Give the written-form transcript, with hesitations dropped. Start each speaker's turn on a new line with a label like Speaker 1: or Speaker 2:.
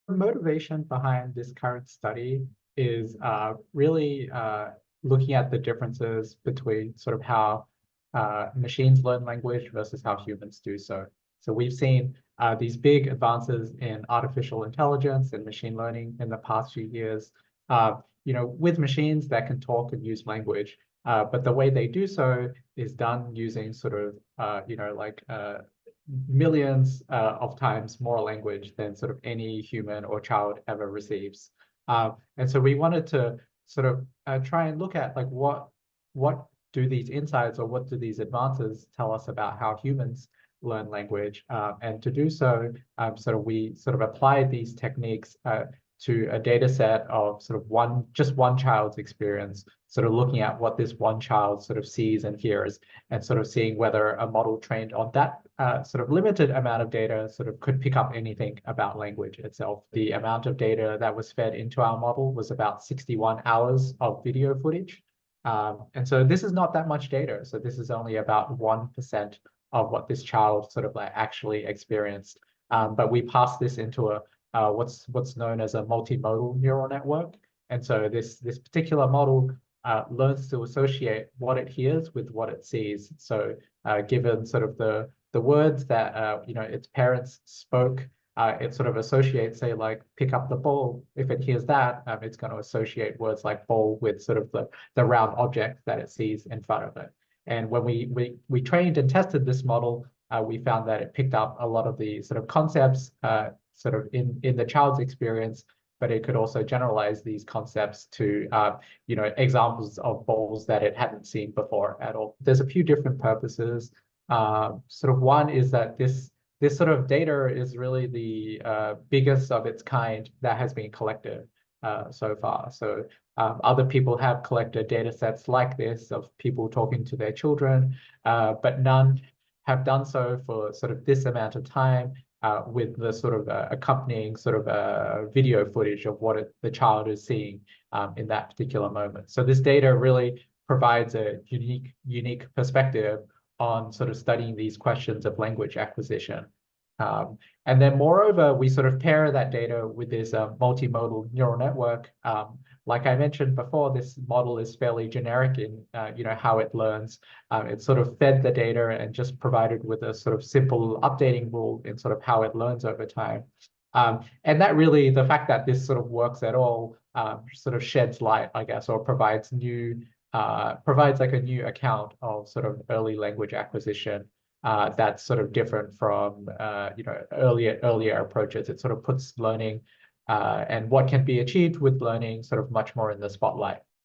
Speaker 1: motivation behind this current study is really looking at the differences between sort of how machines learn language versus how humans do so. So we've seen these big advances in artificial intelligence and machine learning in the past few years, with machines that can talk and use language. But the way they do so is done using sort of, millions of times more language than sort of any human or child ever receives. And so we wanted to sort of try and look at like what do these insights or what do these advances tell us about how humans learn language? And to do so, we sort of applied these techniques to a data set of sort of just one child's experience, sort of looking at what this one child sort of sees and hears, and sort of seeing whether a model trained on that sort of limited amount of data sort of could pick up anything about language itself. The amount of data that was fed into our model was about 61 hours of video footage. And so this is not that much data. So this is only about 1% of what this child sort of like actually experienced. But we pass this into a what's known as a multimodal neural network. And so this particular model learns to associate what it hears with what it sees. So given sort of the words that its parents spoke, it sort of associates, say, like pick up the ball. If it hears that, it's going to associate words like ball with sort of the round object that it sees in front of it. And when we trained and tested this model, we found that it picked up a lot of the sort of concepts sort of in the child's experience, but it could also generalize these concepts to examples of balls that it hadn't seen before at all. There's a few different purposes. Sort of one is that this sort of data is really the biggest of its kind that has been collected so far. So other people have collected data sets like this of people talking to their children, but none have done so for sort of this amount of time with the sort of accompanying sort of video footage of what the child is seeing in that particular moment. So this data really provides a unique perspective on sort of studying these questions of language acquisition. And then moreover, we sort of pair that data with this multimodal neural network. Like I mentioned before, this model is fairly generic in how it learns. It's sort of fed the data and just provided with a sort of simple updating rule in sort of how it learns over time. And that really, the fact that this sort of works at all sort of sheds light, I guess, or provides like a new account of sort of early language acquisition that's sort of different from earlier approaches. It sort of puts learning and what can be achieved with learning sort of much more in the spotlight.